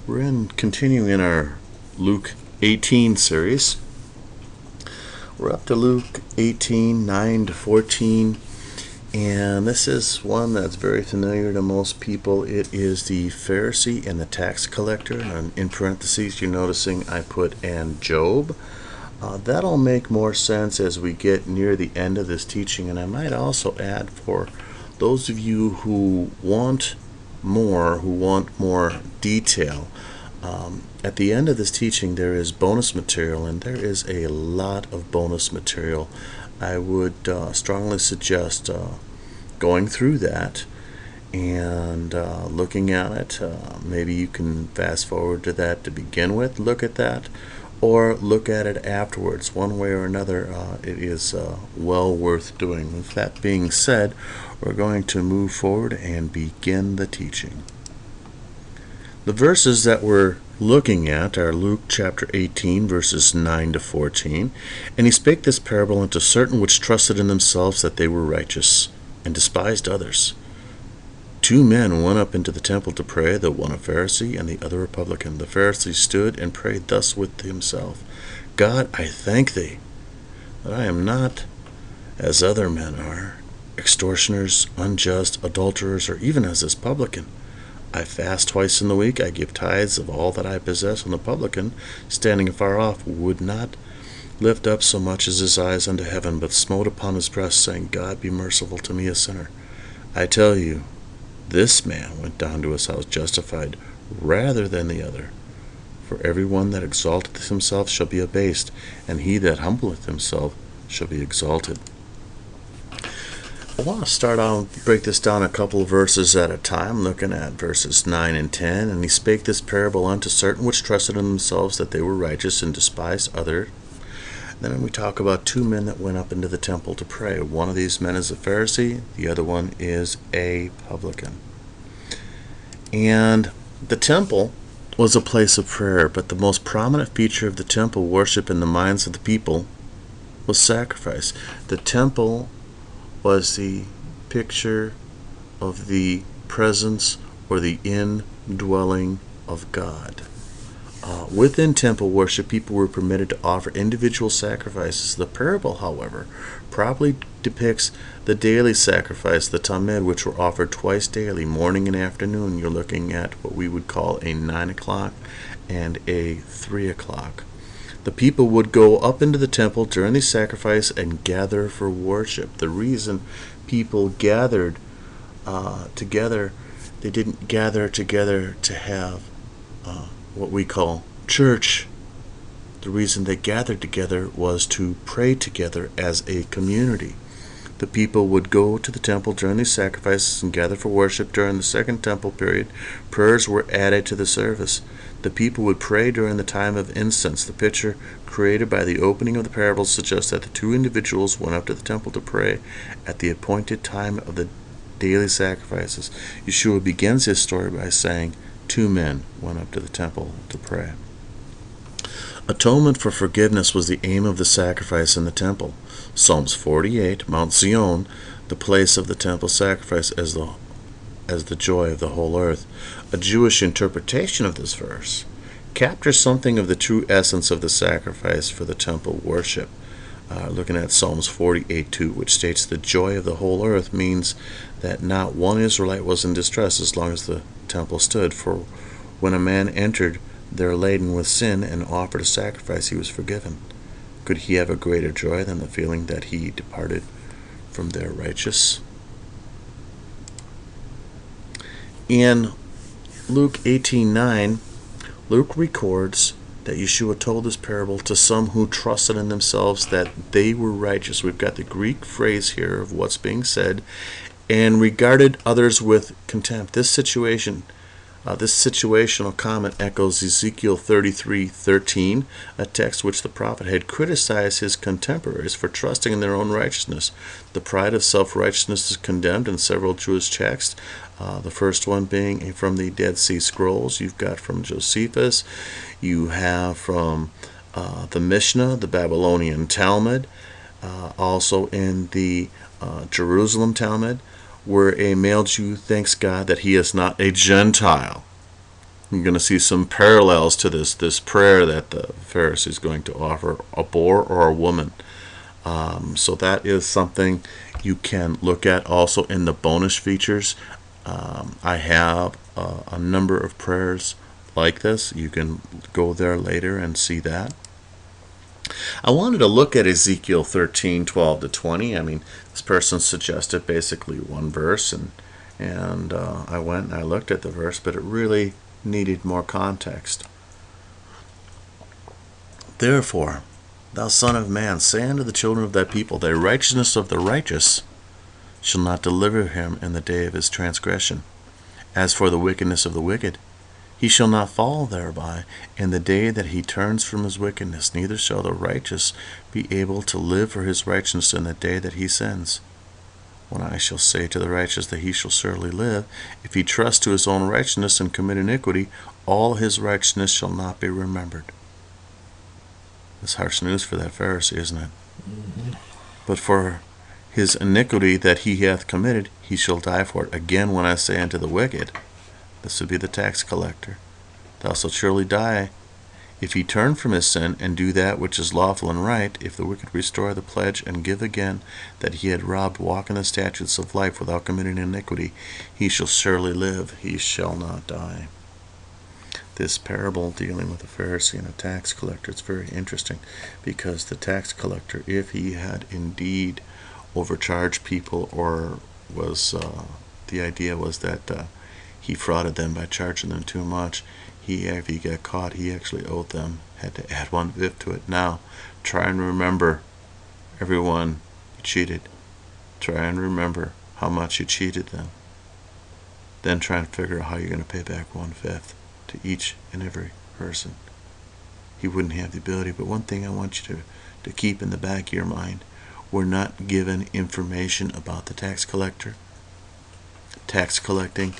We're continuing in our Luke 18 series. We're up to Luke 18, 9 to 14, and this is one that's very familiar to most people. It is the Pharisee and the tax collector, and in parentheses you're noticing I put "and Job." That'll make more sense as we get near the end of this teaching, and I might also add, for those of you who want more detail, at the end of this teaching there is bonus material, and there is a lot of bonus material. I would strongly suggest going through that and looking at it. Maybe you can fast forward to that to begin with, look at that, or look at it afterwards. One way or another, it is well worth doing. With that being said, we're going to move forward and begin the teaching. The verses that we're looking at are Luke chapter 18, verses 9 to 14. And he spake this parable unto certain which trusted in themselves that they were righteous, and despised others. 2 men went up into the temple to pray, the one a Pharisee and the other a publican. The Pharisee stood and prayed thus with himself: God, I thank thee that I am not as other men are, extortioners, unjust, adulterers, or even as this publican. I fast twice in the week, I give tithes of all that I possess. And the publican, standing afar off, would not lift up so much as his eyes unto heaven, but smote upon his breast, saying, God, be merciful to me, a sinner. I tell you, this man went down to his house justified rather than the other. For every one that exalteth himself shall be abased, and he that humbleth himself shall be exalted. I want to start out, break this down a couple of verses at a time, looking at verses 9 and 10. And he spake this parable unto certain which trusted in themselves that they were righteous, and despised others. Then we talk about 2 men that went up into the temple to pray. One of these men is a Pharisee, the other one is a publican. And the temple was a place of prayer, but the most prominent feature of the temple worship in the minds of the people was sacrifice. The temple was the picture of the presence or the indwelling of God. Within temple worship, people were permitted to offer individual sacrifices. The parable, however, probably depicts the daily sacrifice, the tamid, which were offered twice daily, morning and afternoon. You're looking at what we would call a 9 o'clock and a 3 o'clock. The people would go up into the temple during the sacrifice and gather for worship. The reason people gathered together, they didn't gather together to have what we call church. The reason they gathered together was to pray together as a community. The people would go to the temple during these sacrifices and gather for worship. During the second temple period, prayers were added to the service. The people would pray during the time of incense. The picture created by the opening of the parable suggests that the 2 individuals went up to the temple to pray at the appointed time of the daily sacrifices. Yeshua begins his story by saying 2 men went up to the temple to pray. Atonement for forgiveness was the aim of the sacrifice in the temple. Psalms 48, Mount Zion, the place of the temple sacrifice, as the joy of the whole earth. A Jewish interpretation of this verse captures something of the true essence of the sacrifice for the temple worship. Looking at Psalms 48:2, which states the joy of the whole earth, means that not one Israelite was in distress as long as the temple stood. For when a man entered there laden with sin and offered a sacrifice, he was forgiven. Could he have a greater joy than the feeling that he departed from their righteous? In Luke 18:9, Luke records that Yeshua told this parable to some who trusted in themselves that they were righteous. We've got the Greek phrase here of what's being said, and regarded others with contempt. This situational comment echoes Ezekiel 33:13, a text which the prophet had criticized his contemporaries for trusting in their own righteousness. The pride of self-righteousness is condemned in several Jewish texts. The first one being from the Dead Sea Scrolls. You've got from Josephus. You have from the Mishnah, the Babylonian Talmud, also in the Jerusalem Talmud, where a male Jew thanks God that he is not a Gentile. You're going to see some parallels to this prayer that the Pharisee is going to offer, a boar or a woman. So that is something you can look at also in the bonus features. I have a number of prayers like this. You can go there later and see that. I wanted to look at Ezekiel 13:12-20. I mean, this person suggested basically one verse, and I went and I looked at the verse, but it really needed more context. Therefore, thou son of man, say unto the children of thy people, the righteousness of the righteous shall not deliver him in the day of his transgression. As for the wickedness of the wicked, he shall not fall thereby in the day that he turns from his wickedness, neither shall the righteous be able to live for his righteousness in the day that he sins. When I shall say to the righteous that he shall surely live, if he trust to his own righteousness and commit iniquity, all his righteousness shall not be remembered. That's harsh news for that Pharisee, isn't it? Mm-hmm. But for his iniquity that he hath committed, he shall die for it. Again, when I say unto the wicked, this would be the tax collector, thou shalt surely die, if he turn from his sin and do that which is lawful and right, if the wicked restore the pledge and give again that he had robbed, walk in the statutes of life without committing iniquity, he shall surely live, he shall not die. This parable dealing with a Pharisee and a tax collector, it's very interesting, because the tax collector, if he had indeed overcharged people, or was the idea was that he frauded them by charging them too much, if he got caught, he actually owed them, had to add 1/5 to it. Now, try and remember, everyone you cheated. Try and remember how much you cheated them. Then try and figure out how you're going to pay back 1/5 to each and every person. He wouldn't have the ability, but one thing I want you to keep in the back of your mind, we're not given information about the tax collector. Tax collecting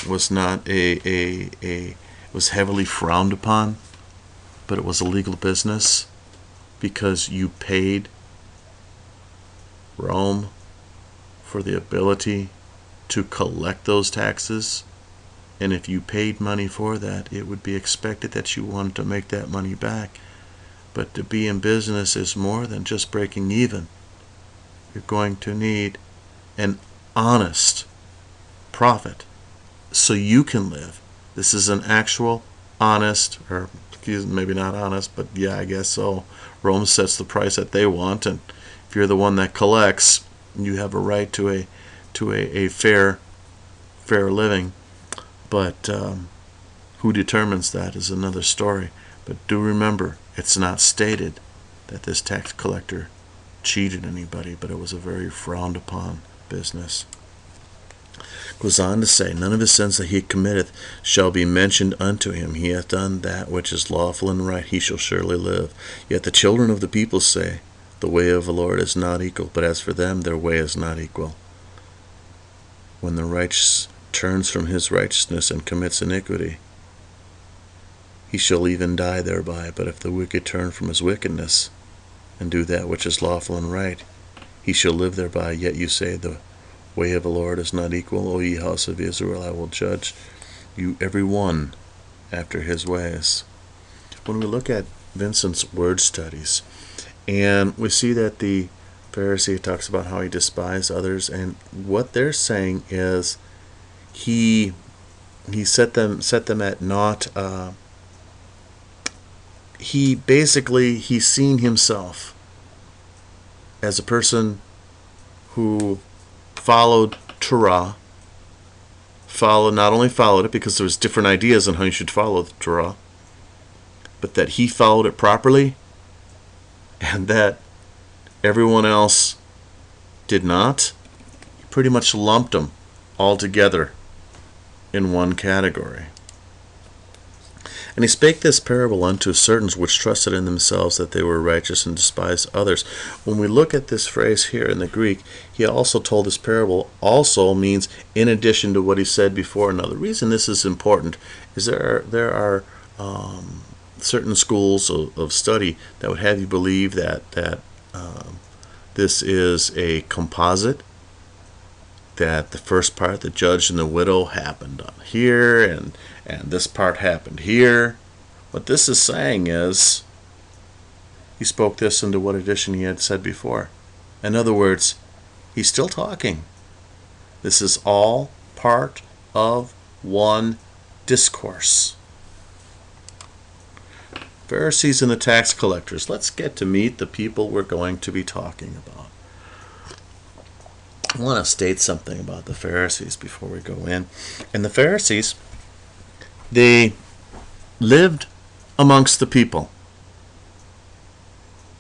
was not was heavily frowned upon, but it was a legal business, because you paid Rome for the ability to collect those taxes, and if you paid money for that, it would be expected that you wanted to make that money back. But to be in business is more than just breaking even. You're going to need an honest profit so you can live. This is an actual honest, or maybe not honest, but yeah, I guess so. Rome sets the price that they want, and if you're the one that collects, you have a right to a fair living. But who determines that is another story. But do remember, it's not stated that this tax collector cheated anybody, but it was a very frowned upon business. Goes on to say, none of his sins that he committeth shall be mentioned unto him. He hath done that which is lawful and right, he shall surely live. Yet the children of the people say, the way of the Lord is not equal, but as for them, their way is not equal. When the righteous turns from his righteousness and commits iniquity, he shall even die thereby. But if the wicked turn from his wickedness and do that which is lawful and right, he shall live thereby. Yet you say, the way of the Lord is not equal. O ye house of Israel, I will judge you every one after his ways. When we look at Vincent's word studies, and we see that the Pharisee talks about how he despised others, and what they're saying is he set them at naught. He's seen himself as a person who followed Torah, not only followed it because there was different ideas on how you should follow the Torah, but that he followed it properly, and that everyone else did not. He pretty much lumped them all together in one category. And he spake this parable unto certain which trusted in themselves that they were righteous and despised others. When we look at this phrase here in the Greek, he also told this parable also means in addition to what he said before. Now the reason this is important is there are certain schools of study that would have you believe that this is a composite that the first part, the judge and the widow, happened here, and this part happened here. What this is saying is, he spoke this into what addition he had said before. In other words, he's still talking. This is all part of one discourse. Pharisees and the tax collectors. Let's get to meet the people we're going to be talking about. I want to state something about the Pharisees before we go in. And the Pharisees, they lived amongst the people.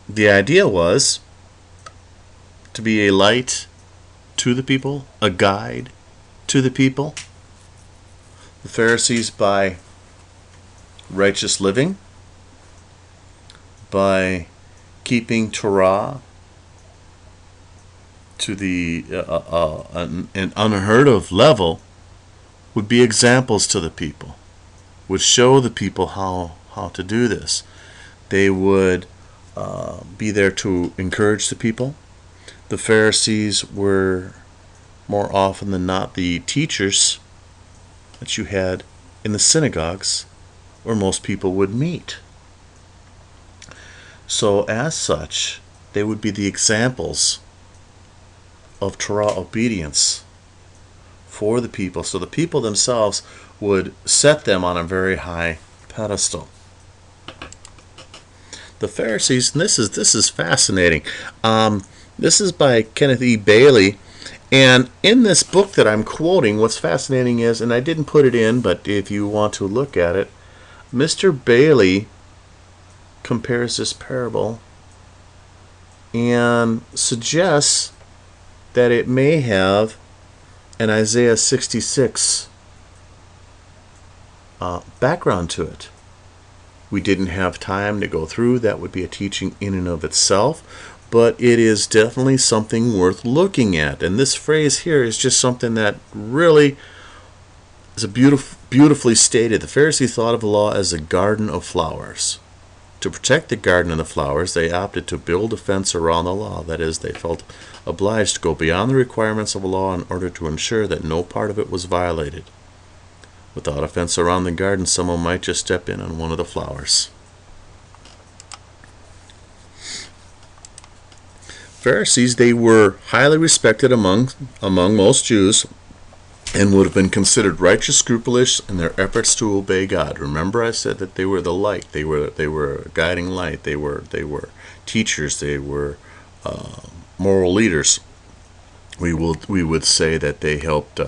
The idea was to be a light to the people, a guide to the people. The Pharisees, by righteous living, by keeping Torah to the an unheard of level, would be examples to the people, would show the people how to do this. They would be there to encourage the people. The Pharisees were more often than not the teachers that you had in the synagogues where most people would meet. So as such, they would be the examples of Torah obedience for the people. So the people themselves would set them on a very high pedestal. The Pharisees, and this is fascinating. This is by Kenneth E. Bailey, and in this book that I'm quoting, what's fascinating is, and I didn't put it in, but if you want to look at it, Mr. Bailey compares this parable and suggests that it may have an Isaiah 66 background to it. We didn't have time to go through. That would be a teaching in and of itself. But it is definitely something worth looking at. And this phrase here is just something that really is beautifully stated. The Pharisee thought of the law as a garden of flowers. To protect the garden and the flowers, they opted to build a fence around the law. That is, they felt obliged to go beyond the requirements of a law in order to ensure that no part of it was violated. Without a fence around the garden, someone might just step in on one of the flowers. Pharisees, they were highly respected among most Jews and would have been considered righteous, scrupulous in their efforts to obey God. Remember, I said that they were the light. They were a guiding light. They were teachers. They were moral leaders. We would say that they helped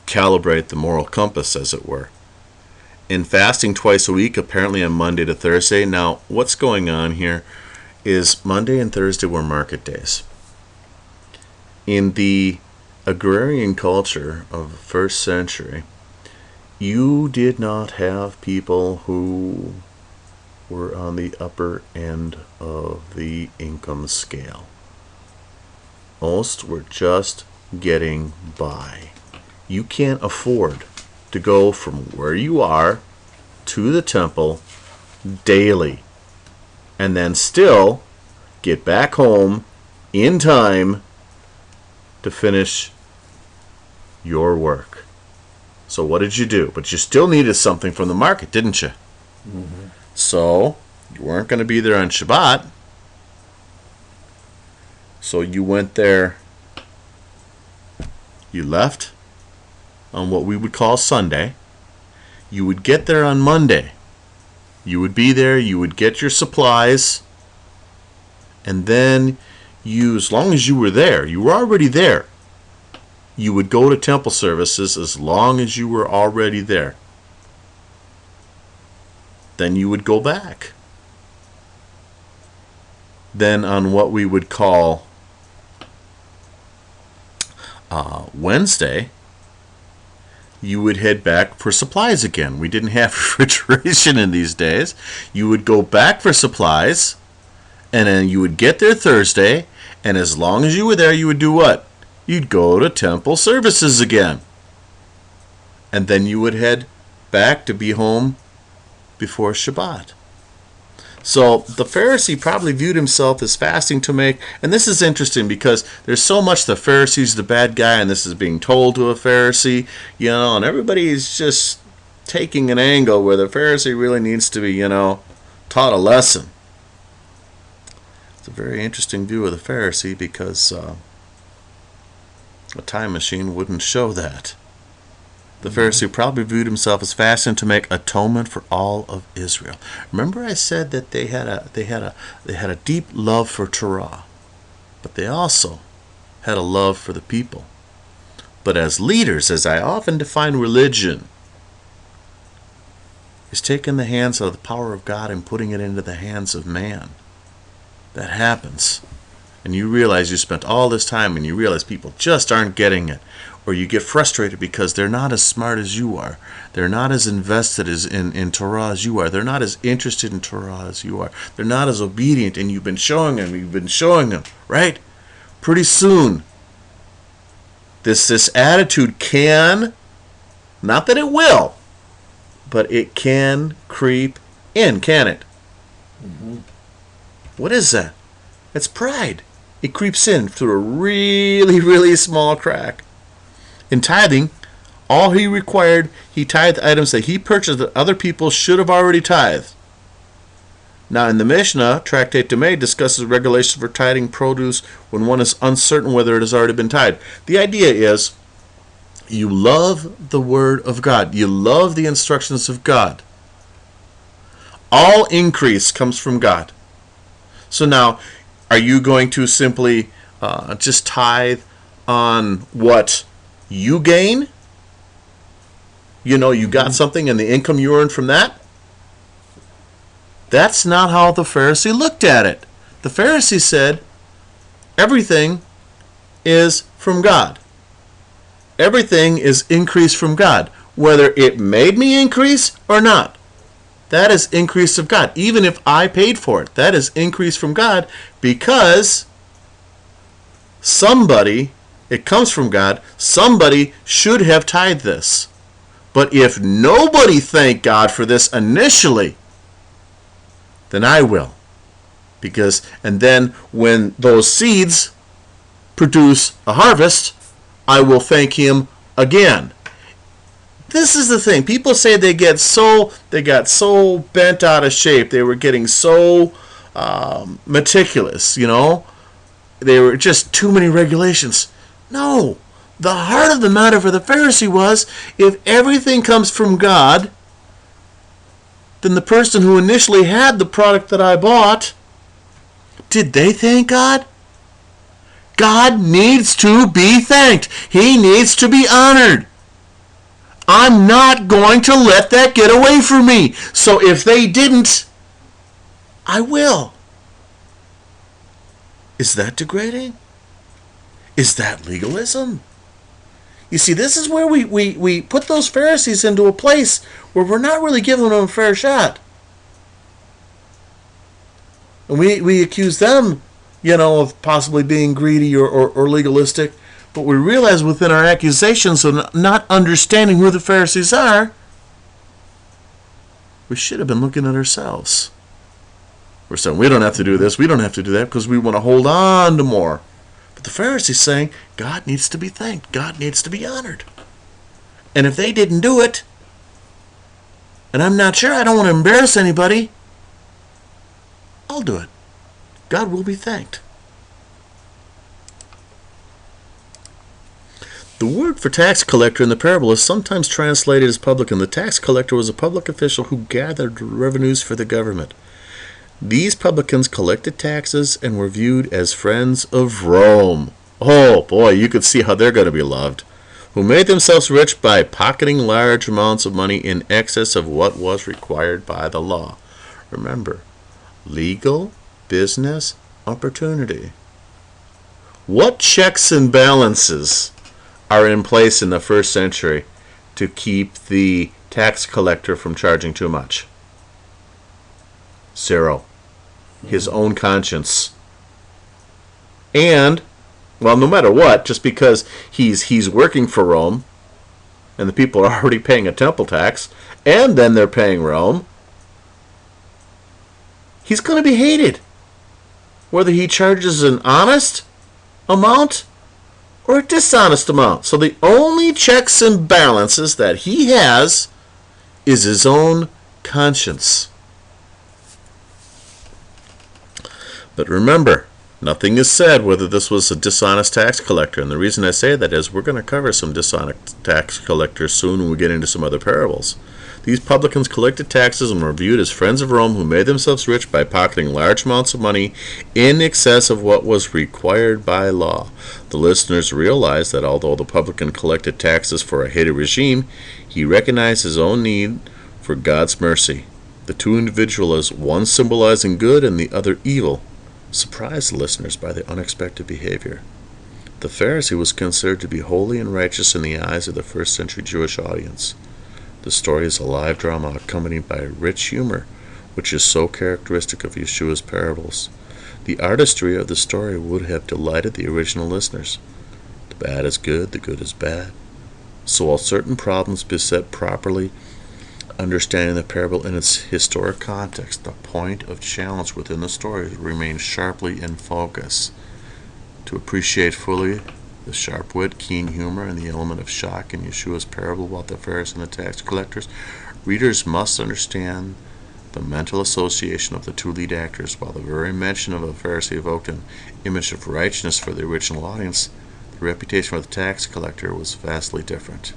calibrate the moral compass, as it were. In fasting twice a week, apparently on Monday to Thursday. Now, what's going on here is Monday and Thursday were market days. In the agrarian culture of the first century, you did not have people who were on the upper end of the income scale. Most were just getting by. You can't afford to go from where you are to the temple daily and then still get back home in time to finish your work. So what did you do? But you still needed something from the market, didn't you? Mm-hmm. So you weren't going to be there on Shabbat. So you went there, you left on what we would call Sunday. You would get there on Monday. You would be there, you would get your supplies, and then as long as you were there, you were already there, you would go to temple services as long as you were already there. Then you would go back. Then on what we would call Wednesday, you would head back for supplies again. We didn't have refrigeration in these days. You would go back for supplies, and then you would get there Thursday, and as long as you were there, you would do what? You'd go to temple services again. And then you would head back to be home before Shabbat. So the Pharisee probably viewed himself as fasting to make, and this is interesting because there's so much the Pharisee's the bad guy, and this is being told to a Pharisee, and everybody's just taking an angle where the Pharisee really needs to be, taught a lesson. It's a very interesting view of the Pharisee because a time machine wouldn't show that. The Pharisee probably viewed himself as fasting to make atonement for all of Israel. Remember, I said that they had a deep love for Torah, but they also had a love for the people. But as leaders, as I often define religion, is taking the hands of the power of God and putting it into the hands of man. That happens, and you realize you spent all this time, and you realize people just aren't getting it. Or you get frustrated because they're not as smart as you are. They're not as invested in Torah as you are. They're not as interested in Torah as you are. They're not as obedient, and you've been showing them, right? Pretty soon, this attitude can, not that it will, but it can creep in, can it? Mm-hmm. What is that? It's pride. It creeps in through a really, really small crack. In tithing, all he required, he tithed items that he purchased that other people should have already tithed. Now, in the Mishnah, Tractate Demei discusses regulations for tithing produce when one is uncertain whether it has already been tithed. The idea is, you love the Word of God. You love the instructions of God. All increase comes from God. So now, are you going to simply just tithe on what you gain? You got something and the income you earned from that? That's not how the Pharisee looked at it. The Pharisee said, everything is from God. Everything is increase from God. Whether it made me increase or not. That is increase of God. Even if I paid for it, that is increase from God because it comes from God. Somebody should have tithed this. But if nobody thanked God for this initially, then I will. And then when those seeds produce a harvest, I will thank Him again. This is the thing. People say they got so bent out of shape. They were getting so meticulous, They were just too many regulations. No. The heart of the matter for the Pharisee was, if everything comes from God, then the person who initially had the product that I bought, did they thank God? God needs to be thanked. He needs to be honored. I'm not going to let that get away from me. So if they didn't, I will. Is that degrading? Is that legalism? You see, this is where we put those Pharisees into a place where we're not really giving them a fair shot. And we accuse them, of possibly being greedy or legalistic. But we realize within our accusations of not understanding who the Pharisees are, we should have been looking at ourselves. We're saying, we don't have to do this, we don't have to do that, because we want to hold on to more. But the Pharisees saying, God needs to be thanked, God needs to be honored. And if they didn't do it, and I'm not sure, I don't want to embarrass anybody, I'll do it. God will be thanked. The word for tax collector in the parable is sometimes translated as publican. The tax collector was a public official who gathered revenues for the government. These publicans collected taxes and were viewed as friends of Rome. Oh boy, you could see how they're going to be loved. Who made themselves rich by pocketing large amounts of money in excess of what was required by the law. Remember, legal, business, opportunity. What checks and balances are in place in the first century to keep the tax collector from charging too much? Zero. His own conscience. And, well, no matter what, just because he's working for Rome, and the people are already paying a temple tax, and then they're paying Rome, he's going to be hated. Whether he charges an honest amount or a dishonest amount. So the only checks and balances that he has is his own conscience. But remember, nothing is said whether this was a dishonest tax collector. And the reason I say that is we're going to cover some dishonest tax collectors soon when we get into some other parables. These publicans collected taxes and were viewed as friends of Rome who made themselves rich by pocketing large amounts of money in excess of what was required by law. The listeners realized that although the publican collected taxes for a hated regime, he recognized his own need for God's mercy. The two individuals, one symbolizing good and the other evil, surprised the listeners by their unexpected behavior. The Pharisee was considered to be holy and righteous in the eyes of the first century Jewish audience. The story is a live drama accompanied by rich humor, which is so characteristic of Yeshua's parables. The artistry of the story would have delighted the original listeners. The bad is good, the good is bad. So while certain problems beset properly understanding the parable in its historic context, the point of challenge within the story remains sharply in focus. To appreciate fully the sharp wit, keen humor, and the element of shock in Yeshua's parable about the Pharisees and the tax collectors, readers must understand the mental association of the two lead actors. While the very mention of a Pharisee evoked an image of righteousness for the original audience, the reputation of the tax collector was vastly different.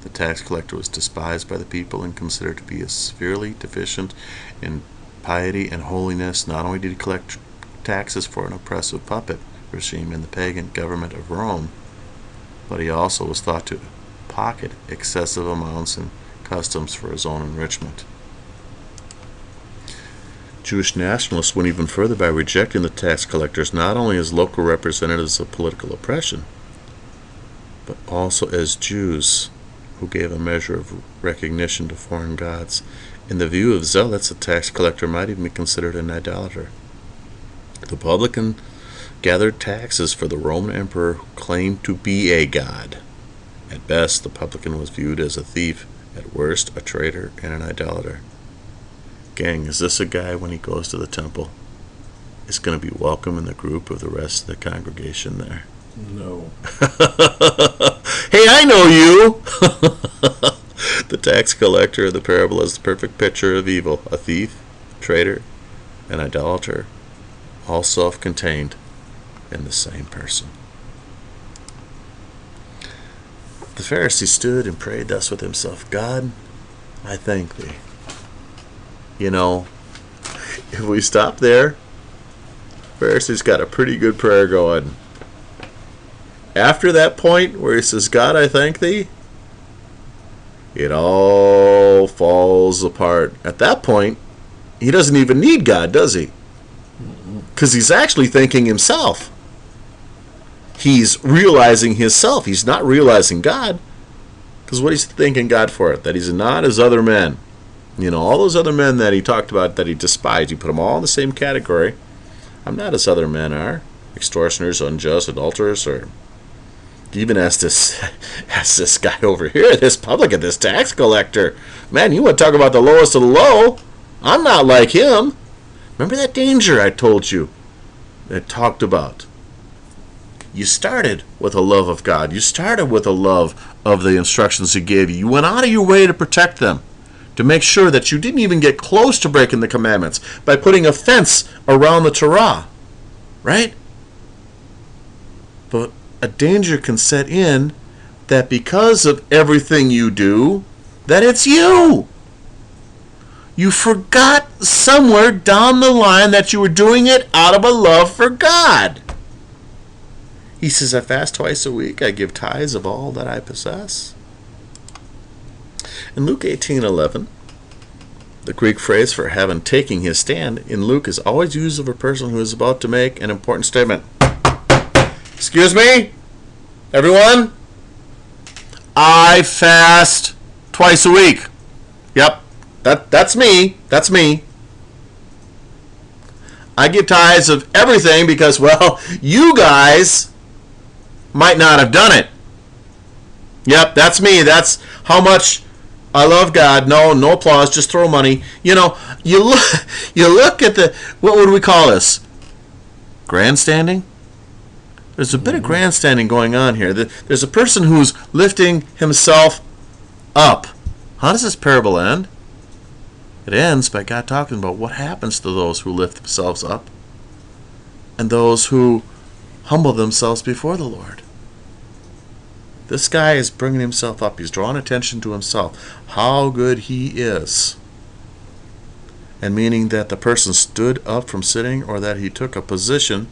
The tax collector was despised by the people and considered to be as severely deficient in piety and holiness. Not only did he collect taxes for an oppressive puppet regime in the pagan government of Rome, but he also was thought to pocket excessive amounts in customs for his own enrichment. Jewish nationalists went even further by rejecting the tax collectors not only as local representatives of political oppression, but also as Jews who gave a measure of recognition to foreign gods. In the view of zealots, a tax collector might even be considered an idolater. The publican gathered taxes for the Roman emperor who claimed to be a god. At best, the publican was viewed as a thief, at worst, a traitor and an idolater. Gang, is this a guy when he goes to the temple is going to be welcome in the group of the rest of the congregation there? No. Hey, I know you! The tax collector of the parable is the perfect picture of evil. A thief, traitor, an idolater, all self-contained in the same person. The Pharisee stood and prayed thus with himself, God, I thank thee. You know, if we stop there, Pharisee's got a pretty good prayer going. After that point where he says, God, I thank thee, it all falls apart. At that point, he doesn't even need God, does he? Because he's actually thanking himself. He's realizing himself. He's not realizing God. Because what he's thanking God for? That he's not as other men. You know, all those other men that he talked about that he despised, you put them all in the same category. I'm not as other men are. Extortioners, unjust, adulterers, or even as this guy over here, this publican, this tax collector. Man, you want to talk about the lowest of the low? I'm not like him. Remember that danger I told you that talked about? You started with a love of God. You started with a love of the instructions he gave you. You went out of your way to protect them, to make sure that you didn't even get close to breaking the commandments by putting a fence around the Torah, right? But a danger can set in that because of everything you do, that it's you. You forgot somewhere down the line that you were doing it out of a love for God. He says, I fast twice a week. I give tithes of all that I possess. In Luke 18:11, the Greek phrase for having taking his stand in Luke is always used of a person who is about to make an important statement. Excuse me, everyone? I fast twice a week. Yep, that's me. That's me. I give tithes of everything because, well, you guys might not have done it. Yep, that's me. That's how much I love God. No applause, just throw money. You know, You look at the, what would we call this? Grandstanding? There's a bit of grandstanding going on here. There's a person who's lifting himself up. How does this parable end? It ends by God talking about what happens to those who lift themselves up and those who humble themselves before the Lord. This guy is bringing himself up. He's drawing attention to himself, how good he is. And meaning that the person stood up from sitting, or that he took a position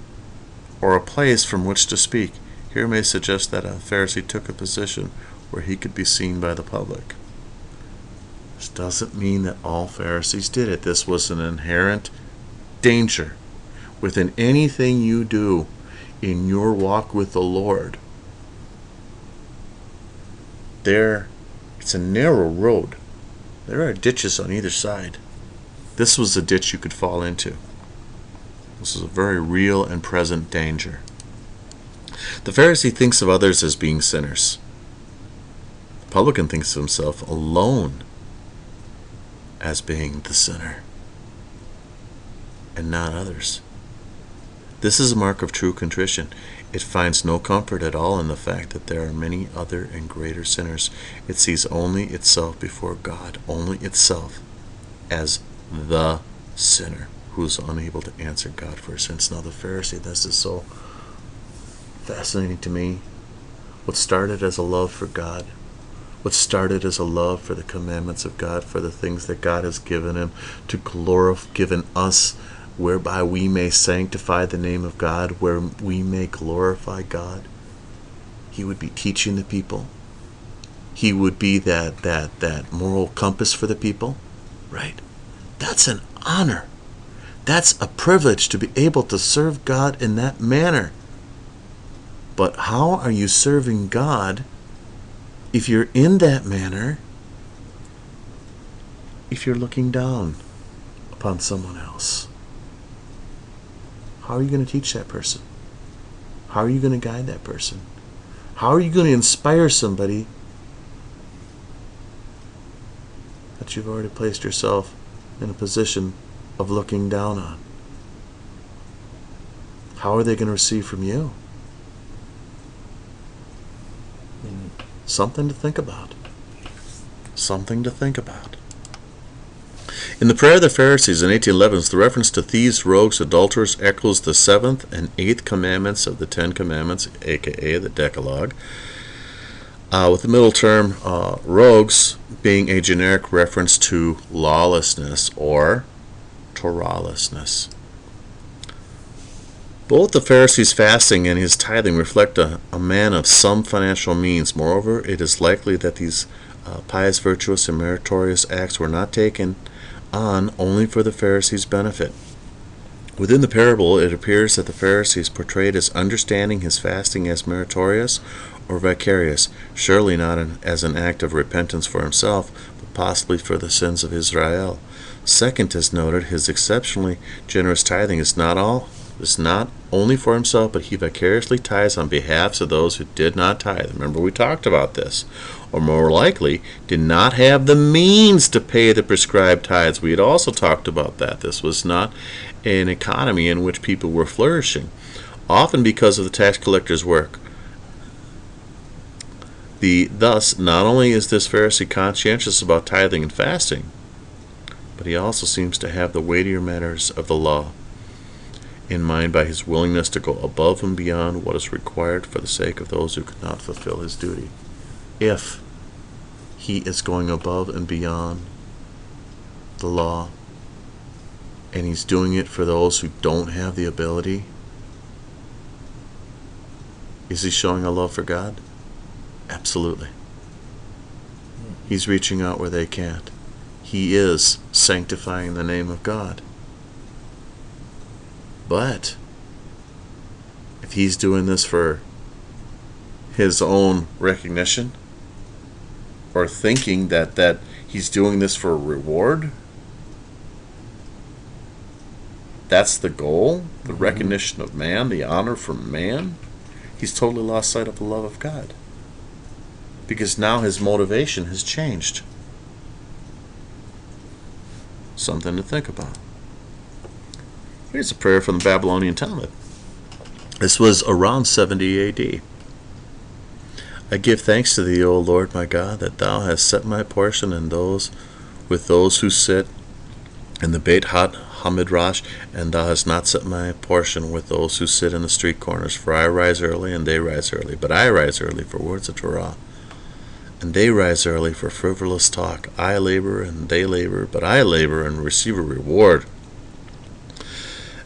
or a place from which to speak. Here may suggest that a Pharisee took a position where he could be seen by the public. This doesn't mean that all Pharisees did it. This was an inherent danger within anything you do in your walk with the Lord. It's a narrow road. There are ditches on either side. This was a ditch you could fall into. This is a very real and present danger. The Pharisee thinks of others as being sinners. The publican thinks of himself alone as being the sinner, and not others. This is a mark of true contrition. It finds no comfort at all in the fact that there are many other and greater sinners. It sees only itself before God, only itself as the sinner who is unable to answer God for his sins. Now the Pharisee, this is so fascinating to me. What started as a love for God, what started as a love for the commandments of God, for the things that God has given him to given us, whereby we may sanctify the name of God, where we may glorify God. He would be teaching the people. He would be that moral compass for the people, right? That's an honor. That's a privilege to be able to serve God in that manner. But how are you serving God if you're in that manner, if you're looking down upon someone else? How are you going to teach that person? How are you going to guide that person? How are you going to inspire somebody that you've already placed yourself in a position of looking down on? How are they going to receive from you? Something to think about. Something to think about. In the prayer of the Pharisees in 1811, the reference to thieves, rogues, adulterers echoes the 7th and 8th commandments of the 10 Commandments, aka the Decalogue, with the middle term, rogues, being a generic reference to lawlessness or Torahlessness. Both the Pharisee's fasting and his tithing reflect a man of some financial means. Moreover, it is likely that these pious, virtuous, and meritorious acts were not taken on only for the Pharisee's benefit. Within the parable, it appears that the Pharisee is portrayed as understanding his fasting as meritorious or vicarious, surely not as an act of repentance for himself, but possibly for the sins of Israel. Second, as noted, his exceptionally generous tithing is not only for himself, but he vicariously tithes on behalf of those who did not tithe. Remember, we talked about this. Or more likely, did not have the means to pay the prescribed tithes. We had also talked about that. This was not an economy in which people were flourishing, often because of the tax collector's work. Thus, not only is this Pharisee conscientious about tithing and fasting, but he also seems to have the weightier matters of the law in mind by his willingness to go above and beyond what is required for the sake of those who could not fulfill his duty. If he is going above and beyond the law, and he's doing it for those who don't have the ability, is he showing a love for God? Absolutely. He's reaching out where they can't. He is sanctifying the name of God. But if he's doing this for his own recognition, or thinking that he's doing this for a reward, that's the goal, the recognition of man, the honor from man, he's totally lost sight of the love of God. Because now his motivation has changed. Something to think about. Here's a prayer from the Babylonian Talmud. This was around 70 A.D. I give thanks to thee, O Lord my God, that thou hast set my portion in those with those who sit in the Beit Hamidrash, and thou hast not set my portion with those who sit in the street corners. For I rise early, and they rise early. But I rise early for words of Torah, and they rise early for frivolous talk. I labor, and they labor, but I labor and receive a reward.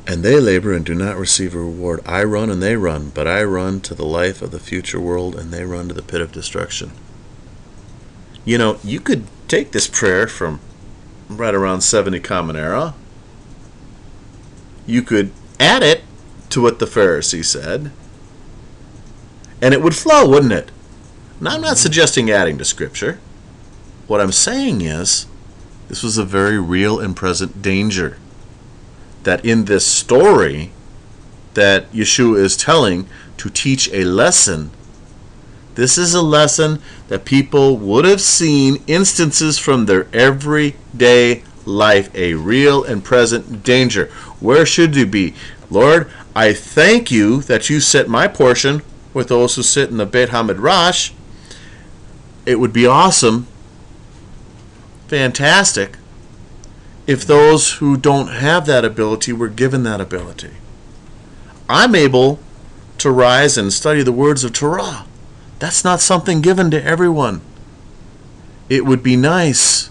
And they labor and do not receive a reward. I run, and they run, but I run to the life of the future world, and they run to the pit of destruction. You know, you could take this prayer from right around 70 Common Era. You could add it to what the Pharisee said, and it would flow, wouldn't it? Now, I'm not suggesting adding to Scripture. What I'm saying is, this was a very real and present danger. That in this story that Yeshua is telling to teach a lesson, this is a lesson that people would have seen instances from their everyday life, a real and present danger. Where should you be? Lord, I thank you that you set my portion with those who sit in the Beit Hamidrash. It would be awesome, fantastic, if those who don't have that ability were given that ability. I'm able to rise and study the words of Torah. That's not something given to everyone. It would be nice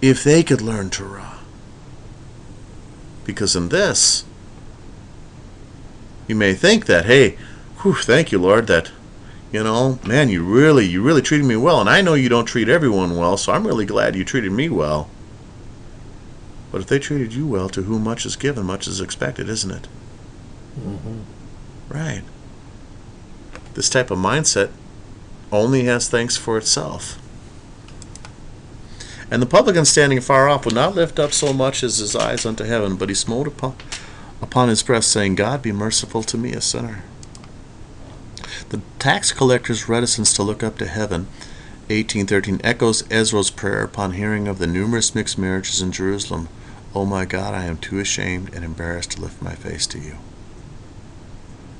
if they could learn Torah. Because in this, you may think that, hey, thank you, Lord, that, man, you really treated me well. And I know you don't treat everyone well, so I'm really glad you treated me well. But if they treated you well, to whom much is given, much is expected, isn't it? Mm-hmm. Right. This type of mindset only has thanks for itself. And the publican standing far off would not lift up so much as his eyes unto heaven, but he smote upon his breast, saying, God, be merciful to me, a sinner. The tax collector's reticence to look up to heaven, 1813, echoes Ezra's prayer upon hearing of the numerous mixed marriages in Jerusalem. Oh my God, I am too ashamed and embarrassed to lift my face to you.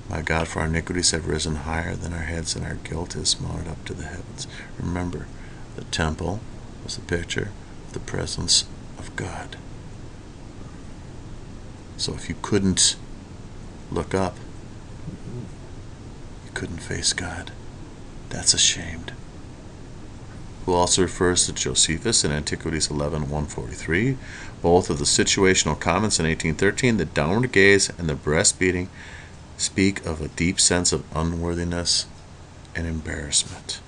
My God, for our iniquities have risen higher than our heads, and our guilt is mounted up to the heavens. Remember, the temple was a picture of the presence of God. So if you couldn't look up, you couldn't face God. That's ashamed. Who also refers to Josephus in Antiquities 11:143, both of the situational comments in 1813, the downward gaze and the breast beating speak of a deep sense of unworthiness and embarrassment.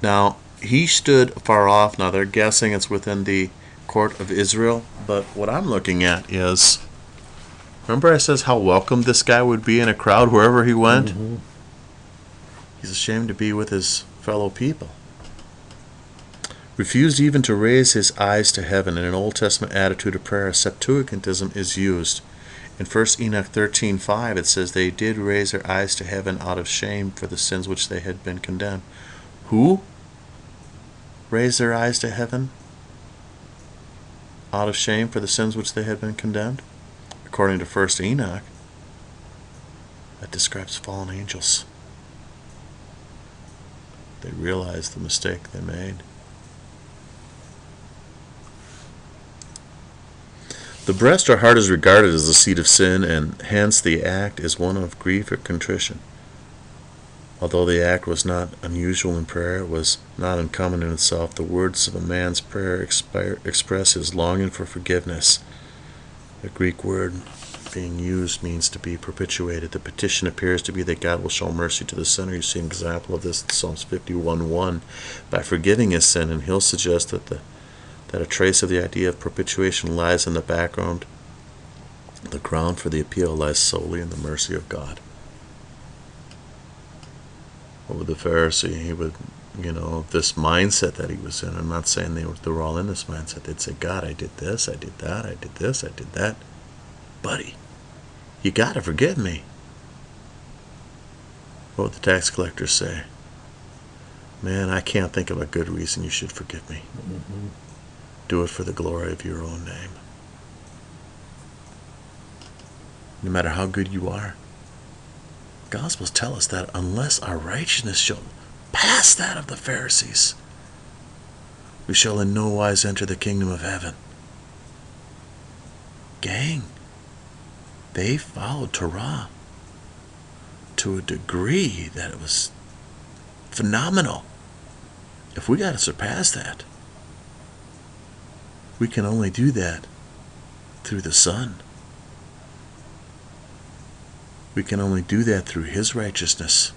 Now, he stood far off. Now, they're guessing it's within the court of Israel, but what I'm looking at is, remember I says how welcome this guy would be in a crowd wherever he went? Mm-hmm. He's ashamed to be with his fellow people. Refused even to raise his eyes to heaven. In an Old Testament attitude of prayer, Septuagintism is used. In 1 Enoch 13:5, it says, they did raise their eyes to heaven out of shame for the sins which they had been condemned. Who raised their eyes to heaven out of shame for the sins which they had been condemned? According to 1 Enoch, that describes fallen angels. They realized the mistake they made. The breast or heart is regarded as the seat of sin, and hence the act is one of grief or contrition. Although the act was not unusual in prayer, it was not uncommon in itself. The words of a man's prayer express his longing for forgiveness. The Greek word being used means to be perpetuated. The petition appears to be that God will show mercy to the sinner. You see an example of this in Psalms 51:1 by forgiving his sin, and he'll suggest that a trace of the idea of perpetuation lies in the background. The ground for the appeal lies solely in the mercy of God. With the Pharisee, he would, this mindset that he was in. I'm not saying they were all in this mindset. They'd say, God, I did this, I did that, I did this, I did that. Buddy, you got to forgive me. What would the tax collectors say? Man, I can't think of a good reason you should forgive me. Do it for the glory of your own name. No matter how good you are, Gospels tell us that unless our righteousness shall pass that of the Pharisees, we shall in no wise enter the kingdom of heaven. Gang, they followed Torah to a degree that it was phenomenal. If we got to surpass that, we can only do that through the Son. We can only do that through His righteousness,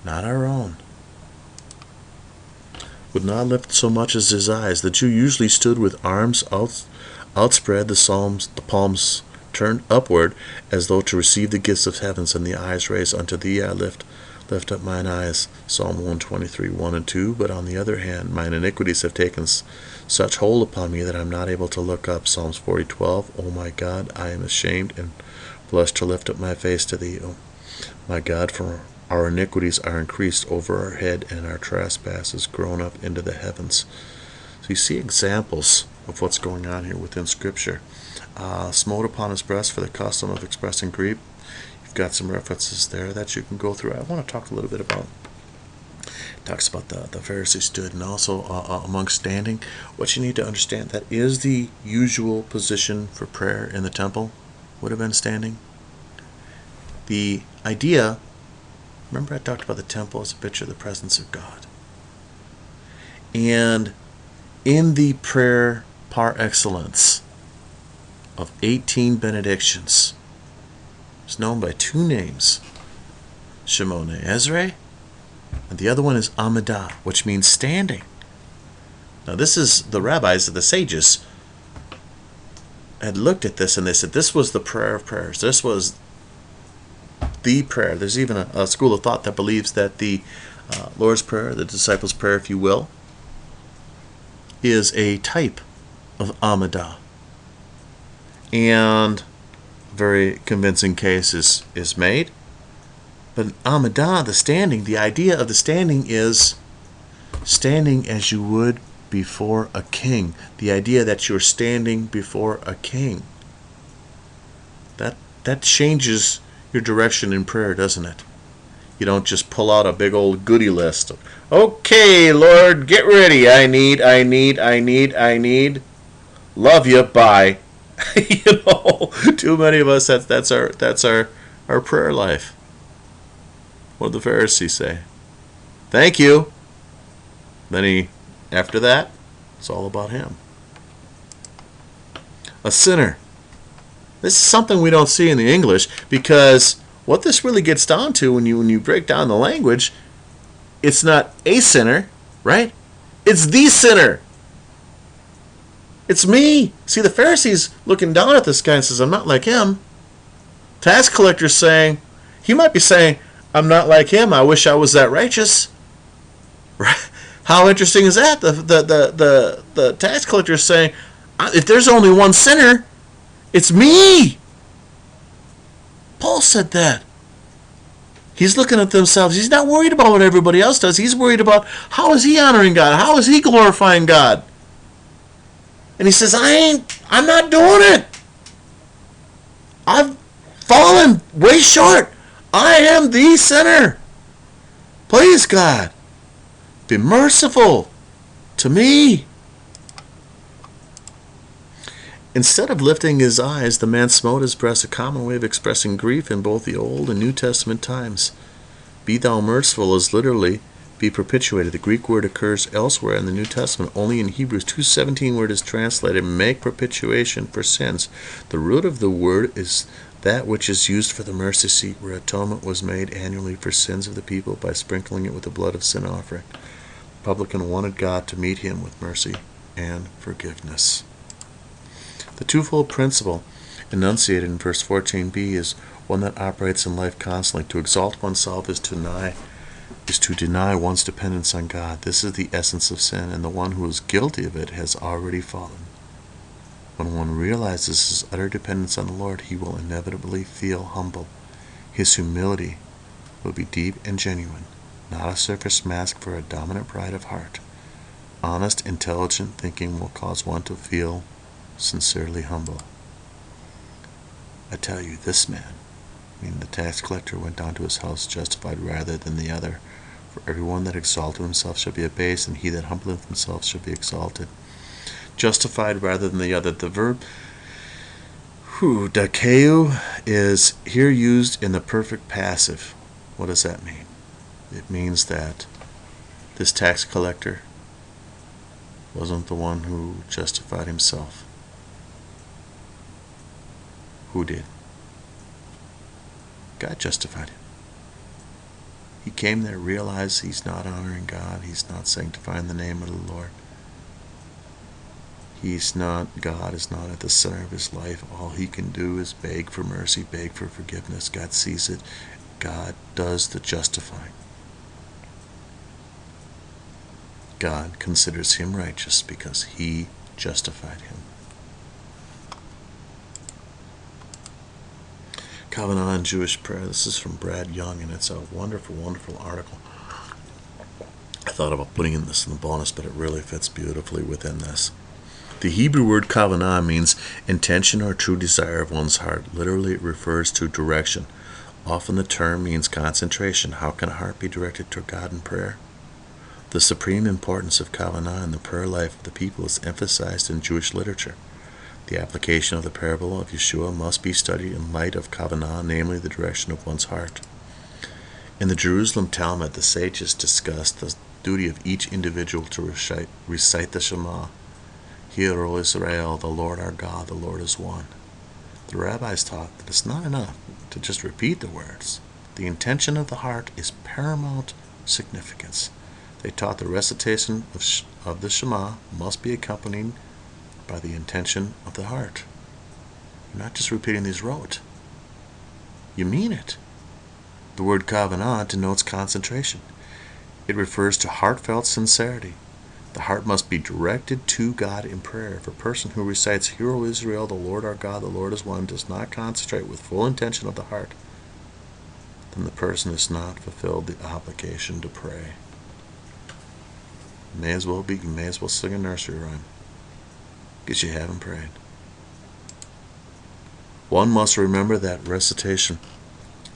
not our own. Would not lift so much as his eyes. The Jew usually stood with arms outspread, the palms turned upward, as though to receive the gifts of heavens, and the eyes raised unto thee I lift up mine eyes. Psalm 123, 1 and 2. But on the other hand, mine iniquities have taken such hold upon me that I am not able to look up. Psalms 40, 12. O my God, I am ashamed and blush to lift up my face to thee. O my God, for our iniquities are increased over our head, and our trespasses grown up into the heavens. So you see examples of what's going on here within Scripture. Smote upon his breast for the custom of expressing grief. You've got some references there that you can go through. I want to talk a little bit about. It talks about the Pharisee stood, and also amongst standing. What you need to understand, that is the usual position for prayer in the temple, would have been standing. The idea, remember I talked about the temple as a picture of the presence of God. And in the prayer par excellence of 18 benedictions, it's known by two names, Shemone Ezra, and the other one is Amidah, which means standing. Now this is, the rabbis, the sages, had looked at this and they said this was the prayer of prayers. This was the prayer. There's even a school of thought that believes that the Lord's Prayer, the disciples' prayer, if you will, is a type of Amidah. And a very convincing case is made. But Amidah, the standing, the idea of the standing is standing as you would before a king. The idea that you're standing before a king. That changes your direction in prayer, doesn't it? You don't just pull out a big old goodie list. Okay, Lord, get ready. I need. Love you. Bye. Too many of us. That's our prayer life. What did the Pharisee say? Thank you. Then after that, it's all about him. A sinner. This is something we don't see in the English, because what this really gets down to, when you break down the language, it's not a sinner, right? It's the sinner. It's me. See, the Pharisee's looking down at this guy and says, I'm not like him. Tax collector's saying, he might be saying, I'm not like him. I wish I was that righteous. Right? How interesting is that? The tax collector's saying, if there's only one sinner, it's me. Paul said that. He's looking at themselves. He's not worried about what everybody else does. He's worried about how is he honoring God? How is he glorifying God? And he says, I'm not doing it. I've fallen way short. I am the sinner. Please, God, be merciful to me. Instead of lifting his eyes, the man smote his breast, a common way of expressing grief in both the Old and New Testament times. Be thou merciful is literally be perpetuated. The Greek word occurs elsewhere in the New Testament. Only in Hebrews 2:17 where it is translated, make propitiation for sins. The root of the word is that which is used for the mercy seat, where atonement was made annually for sins of the people by sprinkling it with the blood of sin offering. The publican wanted God to meet him with mercy and forgiveness. The twofold principle enunciated in verse 14b is one that operates in life constantly. To exalt oneself is to deny one's dependence on God. This is the essence of sin, and the one who is guilty of it has already fallen. When one realizes his utter dependence on the Lord, he will inevitably feel humble. His humility will be deep and genuine, not a surface mask for a dominant pride of heart. Honest, intelligent thinking will cause one to feel sincerely humble. I tell you, this man, meaning the tax collector, went down to his house justified rather than the other. For everyone that exalteth himself shall be abased, and he that humbleth himself shall be exalted. Justified rather than the other. The verb dakeu is here used in the perfect passive. What does that mean? It means that this tax collector wasn't the one who justified himself. Who did? God justified him. He came there, realized he's not honoring God. He's not sanctifying the name of the Lord. God is not at the center of his life. All he can do is beg for mercy, beg for forgiveness. God sees it. God does the justifying. God considers him righteous because he justified him. Kavanah in Jewish prayer. This is from Brad Young, and it's a wonderful, wonderful article. I thought about putting this in the bonus, but it really fits beautifully within this. The Hebrew word kavanah means intention or true desire of one's heart. Literally, it refers to direction. Often the term means concentration. How can a heart be directed toward God in prayer? The supreme importance of kavanah in the prayer life of the people is emphasized in Jewish literature. The application of the parable of Yeshua must be studied in light of kavanah, namely the direction of one's heart. In the Jerusalem Talmud, the sages discussed the duty of each individual to recite the Shema. Hear, O Israel, the Lord our God, the Lord is one. The rabbis taught that it's not enough to just repeat the words. The intention of the heart is paramount significance. They taught the recitation of the Shema must be accompanied by the intention of the heart. You're not just repeating these rote. You mean it. The word kavanah denotes concentration. It refers to heartfelt sincerity. The heart must be directed to God in prayer. If a person who recites, Hear, O Israel, the Lord our God, the Lord is one, does not concentrate with full intention of the heart, then the person has not fulfilled the obligation to pray. You may as well sing a nursery rhyme, because you haven't prayed. One must remember that recitation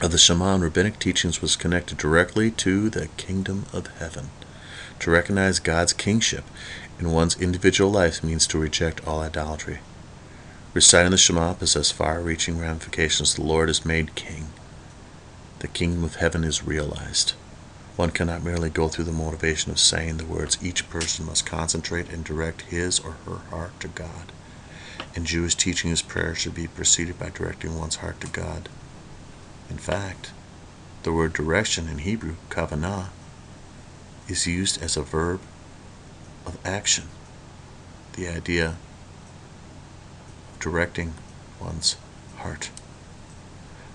of the Shema and rabbinic teachings was connected directly to the kingdom of heaven. To recognize God's kingship in one's individual life means to reject all idolatry. Reciting the Shema possesses far-reaching ramifications. The Lord is made king. The kingdom of heaven is realized. One cannot merely go through the motivation of saying the words. Each person must concentrate and direct his or her heart to God. In Jewish teachings, prayer should be preceded by directing one's heart to God. In fact, the word direction in Hebrew, kavanah, is used as a verb of action. The idea of directing one's heart.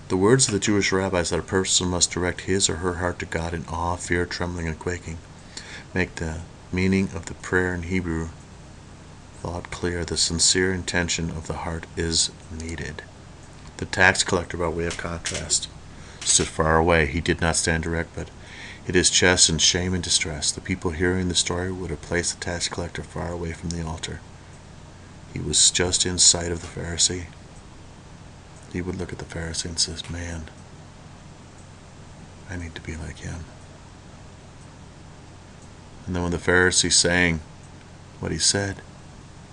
The words of the Jewish rabbis that a person must direct his or her heart to God in awe, fear, trembling, and quaking make the meaning of the prayer in Hebrew thought clear. The sincere intention of the heart is needed. The tax collector, by way of contrast, stood far away. He did not stand direct, but hid his chest in shame and distress. The people hearing the story would have placed the tax collector far away from the altar. He was just in sight of the Pharisee. He would look at the Pharisee and says, Man, I need to be like him. And then when the Pharisee sang what he said,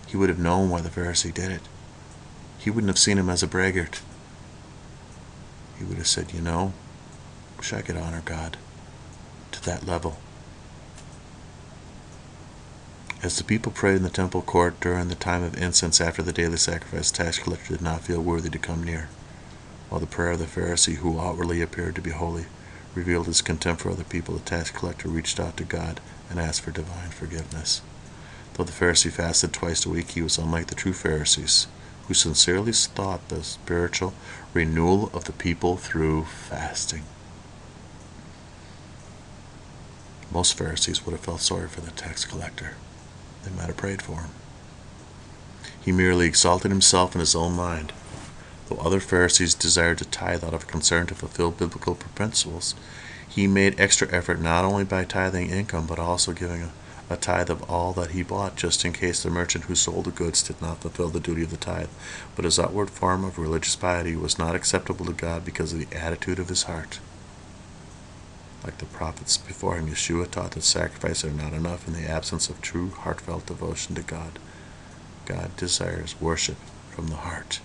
he would have known why the Pharisee did it. He wouldn't have seen him as a braggart. He would have said, wish I could honor God to that level. As the people prayed in the temple court during the time of incense after the daily sacrifice, the tax collector did not feel worthy to come near, while the prayer of the Pharisee, who outwardly appeared to be holy, revealed his contempt for other people. The tax collector reached out to God and asked for divine forgiveness. Though the Pharisee fasted twice a week, he was unlike the true Pharisees, who sincerely sought the spiritual renewal of the people through fasting. Most Pharisees would have felt sorry for the tax collector. They might have prayed for him. He merely exalted himself in his own mind. Though other Pharisees desired to tithe out of concern to fulfill biblical principles, He made extra effort not only by tithing income, but also giving a tithe of all that he bought, just in case the merchant who sold the goods did not fulfill the duty of the tithe. But his outward form of religious piety was not acceptable to God because of the attitude of his heart. Like the prophets before him, Yeshua taught that sacrifices are not enough in the absence of true heartfelt devotion to God. God desires worship from the heart.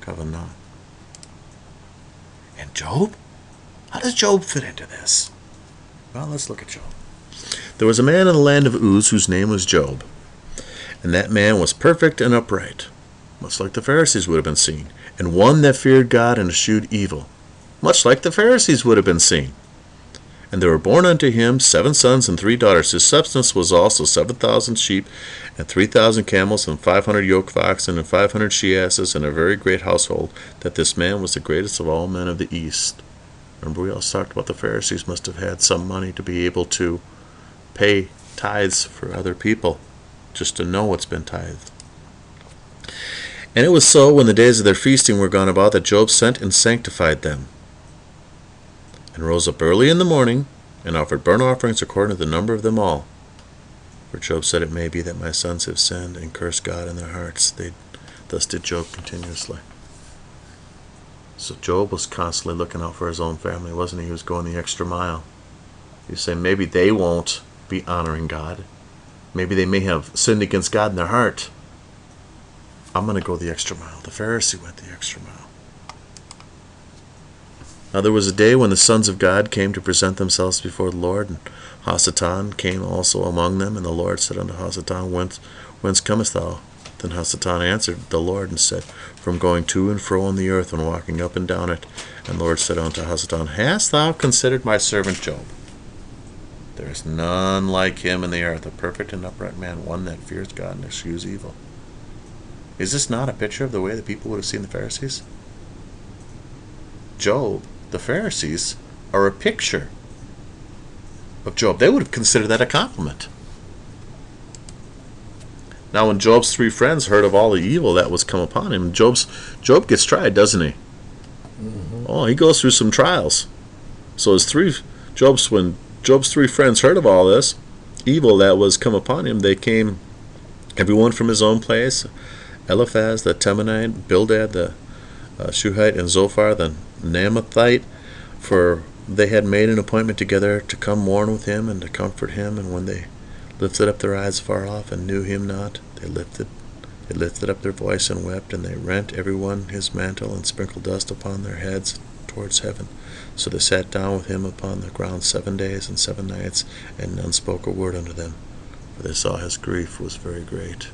Kavanah. And Job? How does Job fit into this? Well, let's look at Job. There was a man in the land of Uz whose name was Job, and that man was perfect and upright, much like the Pharisees would have been seen, and one that feared God and eschewed evil, much like the Pharisees would have been seen. And there were born unto him 7 sons and 3 daughters. His substance was also 7,000 sheep, and 3,000 camels, and 500 yoke of oxen, and 500 she-asses, and a very great household, that this man was the greatest of all men of the east. Remember, we also talked about the Pharisees must have had some money to be able to pay tithes for other people, just to know what's been tithed. And it was so, when the days of their feasting were gone about, that Job sent and sanctified them, and rose up early in the morning, and offered burnt offerings according to the number of them all. For Job said, it may be that my sons have sinned and cursed God in their hearts. Thus did Job continuously. So Job was constantly looking out for his own family, wasn't he? He was going the extra mile. He was saying, maybe they won't be honoring God. Maybe they may have sinned against God in their heart. I'm going to go the extra mile. The Pharisee went the extra mile. Now there was a day when the sons of God came to present themselves before the Lord, and Hasatan came also among them, and the Lord said unto Hasatan, Whence comest thou? Then Hasatan answered the Lord and said, From going to and fro on the earth, and walking up and down it. And the Lord said unto Hasatan, Hast thou considered my servant Job? There is none like him in the earth, a perfect and upright man, one that fears God and eschews evil. Is this not a picture of the way the people would have seen the Pharisees? Job, the Pharisees, are a picture of Job. They would have considered that a compliment. Now when Job's 3 friends heard of all the evil that was come upon him, Job gets tried, doesn't he? Mm-hmm. Oh, he goes through some trials. So when Job's 3 friends heard of all this evil that was come upon him, they came, everyone from his own place, Eliphaz the Temanite, Bildad the Shuhite, and Zophar the Naamathite, for they had made an appointment together to come mourn with him and to comfort him. And when they lifted up their eyes far off and knew him not, they lifted up their voice and wept, and they rent every one his mantle and sprinkled dust upon their heads towards heaven. So they sat down with him upon the ground 7 days and 7 nights, and none spoke a word unto them, for they saw his grief was very great.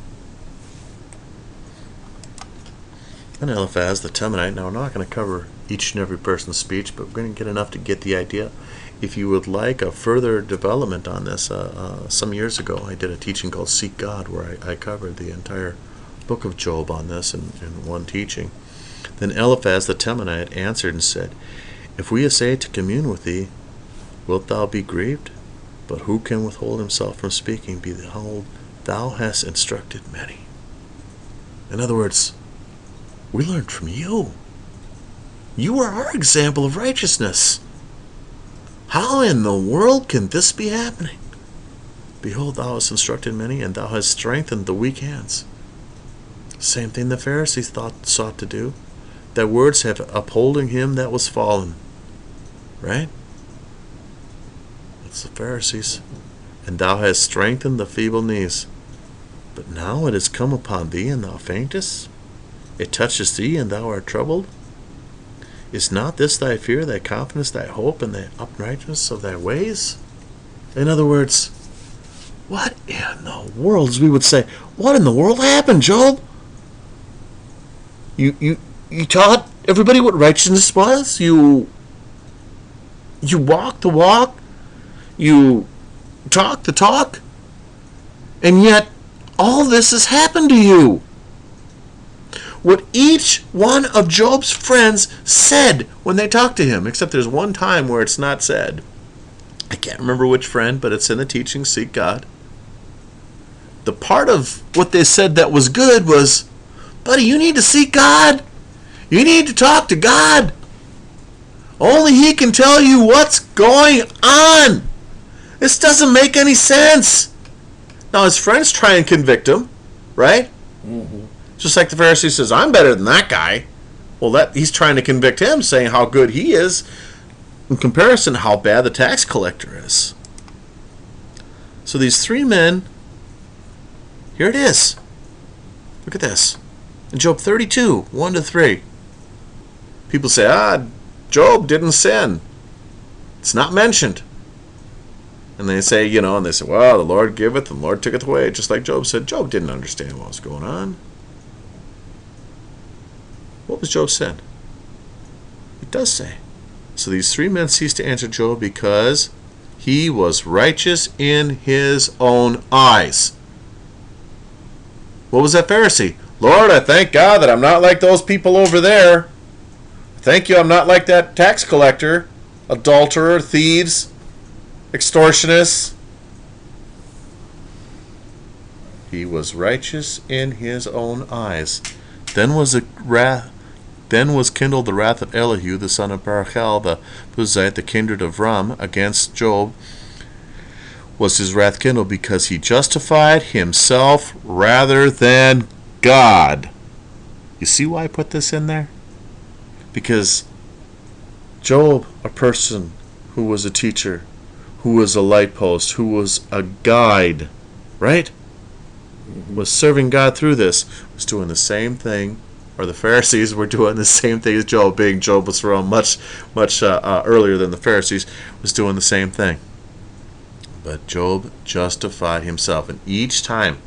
And Eliphaz the Temanite, now we're not going to cover each and every person's speech, but we're going to get enough to get the idea. If you would like a further development on this, some years ago I did a teaching called Seek God, where I covered the entire book of Job on this in one teaching. Then Eliphaz the Temanite answered and said, If we essay to commune with thee, wilt thou be grieved? But who can withhold himself from speaking? Behold, thou hast instructed many. In other words, we learned from you. You are our example of righteousness. How in the world can this be happening? Behold, thou hast instructed many, and thou hast strengthened the weak hands. Same thing the Pharisees sought to do. Their words have upholding him that was fallen. Right? That's the Pharisees. And thou hast strengthened the feeble knees. But now it is come upon thee, and thou faintest. It touches thee, and thou art troubled. Is not this thy fear, thy confidence, thy hope, and the uprightness of thy ways? In other words, what in the world, as we would say, what in the world happened, Job? You taught everybody what righteousness was. You walked the walk. You talked the talk. And yet, all this has happened to you. What each one of Job's friends said when they talked to him, except there's one time where it's not said. I can't remember which friend, but it's in the teaching, Seek God. The part of what they said that was good was, buddy, you need to seek God. You need to talk to God. Only he can tell you what's going on. This doesn't make any sense. Now his friends try and convict him, right? Mm-hmm. Just like the Pharisee says, I'm better than that guy. Well, he's trying to convict him, saying how good he is in comparison to how bad the tax collector is. So these three men, here it is. Look at this. In Job 32, 1-3. People say, Job didn't sin. It's not mentioned. And they say, well, the Lord giveth and the Lord taketh away. Just like Job said, Job didn't understand what was going on. What was Job's sin? It does say. So these three men ceased to answer Job because he was righteous in his own eyes. What was that Pharisee? Lord, I thank God that I'm not like those people over there. Thank you, I'm not like that tax collector, adulterer, thieves, extortioners. He was righteous in his own eyes. Then was kindled the wrath of Elihu, the son of Barachel, the Buzite, the kindred of Ram, against Job. Was his wrath kindled because he justified himself rather than God. You see why I put this in there? Because Job, a person who was a teacher, who was a light post, who was a guide, right? Was serving God through this, was doing the same thing, or the Pharisees were doing the same thing as Job, being Job was around much earlier than the Pharisees, was doing the same thing. But Job justified himself, and each time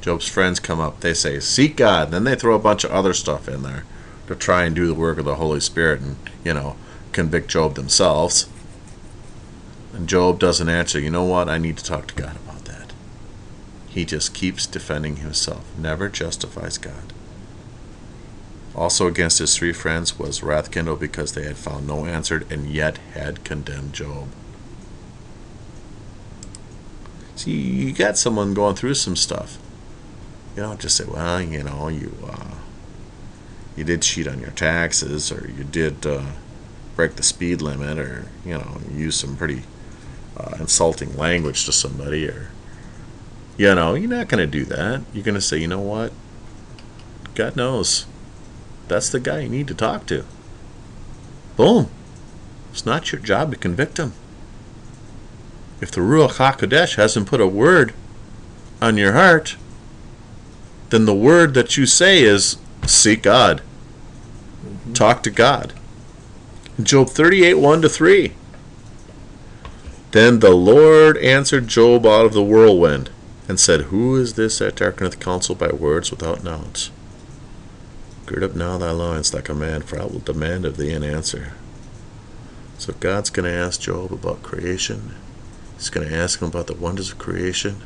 Job's friends come up, they say, seek God, and then they throw a bunch of other stuff in there to try and do the work of the Holy Spirit and, convict Job themselves. And Job doesn't answer, you know what, I need to talk to God about that. He just keeps defending himself, never justifies God. Also against his three friends was wrath kindled because they had found no answer and yet had condemned Job. See, you got someone going through some stuff. You don't just say, well, you did cheat on your taxes, or you did break the speed limit, or, use some pretty insulting language to somebody, or, you're not going to do that. You're going to say, you know what? God knows. That's the guy you need to talk to. Boom. It's not your job to convict him. If the Ruach HaKodesh hasn't put a word on your heart, then the word that you say is seek God. Mm-hmm. Talk to God. Job 38, 1-3. Then the Lord answered Job out of the whirlwind, and said, who is this that darkeneth counsel by words without knowledge? Gird up now thy loins like a man, for I will demand of thee an answer. So God's going to ask Job about creation. He's going to ask him about the wonders of creation.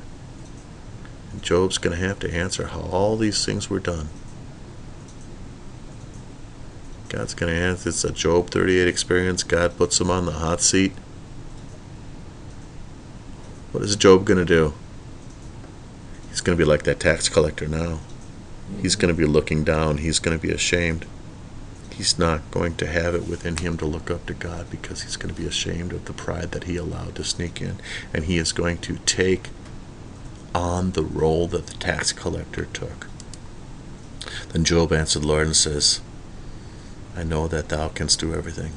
And Job's going to have to answer how all these things were done. God's going to answer. It's a Job 38 experience. God puts him on the hot seat. What is Job going to do? He's going to be like that tax collector now. He's going to be looking down. He's going to be ashamed. He's not going to have it within him to look up to God, because he's going to be ashamed of the pride that he allowed to sneak in. And he is going to take on the role that the tax collector took. Then Job answered the Lord and says, I know that thou canst do everything,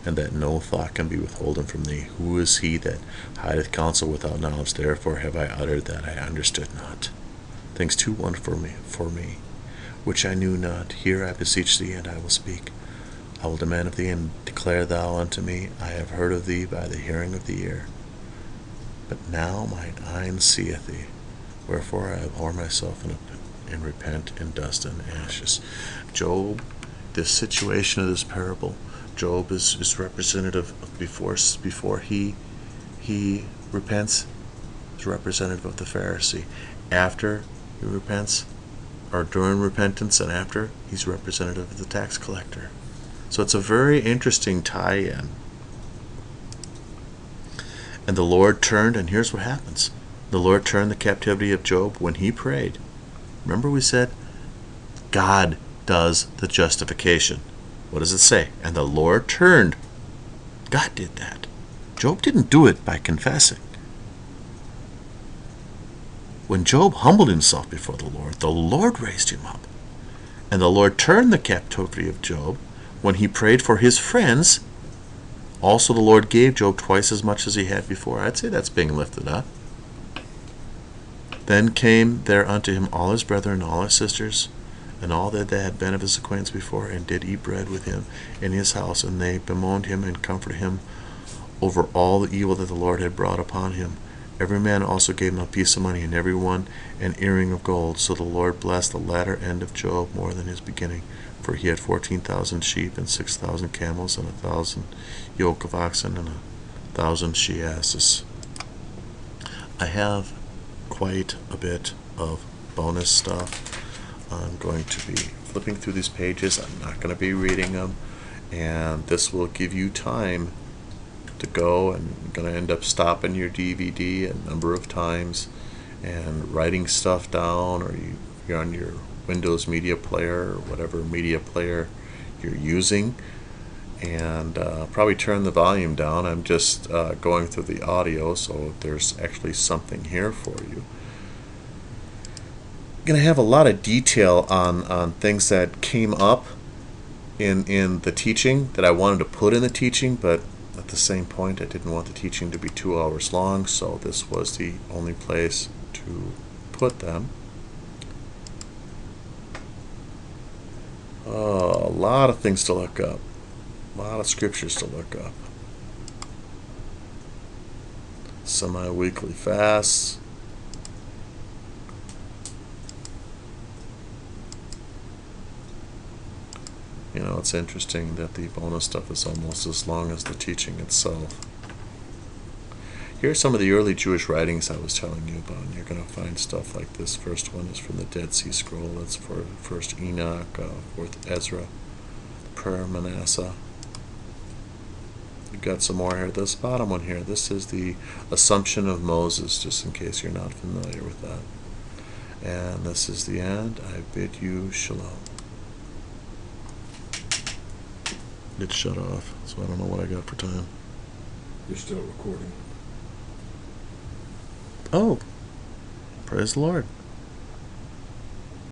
and that no thought can be withholden from thee. Who is he that hideth counsel without knowledge? Therefore have I uttered that I understood not. Things too wonderful for me, which I knew not. Here I beseech thee, and I will speak. I will demand of thee, and declare thou unto me. I have heard of thee by the hearing of the ear, but now mine eye seeth thee. Wherefore I abhor myself, and repent in dust and ashes. Job, this situation of this parable, Job is representative of before he repents, is representative of the Pharisee. After he repents, or during repentance and after, he's representative of the tax collector. So it's a very interesting tie-in. And the Lord turned, and here's what happens. The Lord turned the captivity of Job when he prayed. Remember we said, God does the justification. What does it say? And the Lord turned God did that. Job didn't do it by confessing. When Job humbled himself before the Lord raised him up. And the Lord turned the captivity of Job when he prayed for his friends. Also the Lord gave Job twice as much as he had before. I'd say that's being lifted up. Then came there unto him all his brethren and all his sisters, and all that had been of his acquaintance before, and did eat bread with him in his house, and they bemoaned him and comforted him over all the evil that the Lord had brought upon him. Every man also gave him a piece of money, and every one an earring of gold. So the Lord blessed the latter end of Job more than his beginning, for he had 14,000 sheep, and 6,000 camels, and 1,000 yoke of oxen, and 1,000 she-asses. I have quite a bit of bonus stuff. I'm going to be flipping through these pages. I'm not going to be reading them, and this will give you time to go, and you're going to end up stopping your DVD a number of times and writing stuff down, or you're on your Windows media player or whatever media player you're using, and probably turn the volume down. I'm just going through the audio, so there's actually something here for you. I'm going to have a lot of detail on things that came up in the teaching that I wanted to put in the teaching, but at the same point I didn't want the teaching to be 2 hours long, so this was the only place to put them. Oh, a lot of things to look up. A lot of scriptures to look up. Semi-weekly fasts. You know, it's interesting that the bonus stuff is almost as long as the teaching itself. Here are some of the early Jewish writings I was telling you about. And you're going to find stuff like this. First one is from the Dead Sea Scroll. That's for First Enoch, Fourth Ezra, Prayer of Manasseh. You've got some more here. This bottom one here, this is the Assumption of Moses, just in case you're not familiar with that. And this is the end. I bid you shalom. It's shut off, so I don't know what I got for time. You're still recording. Oh, praise the Lord.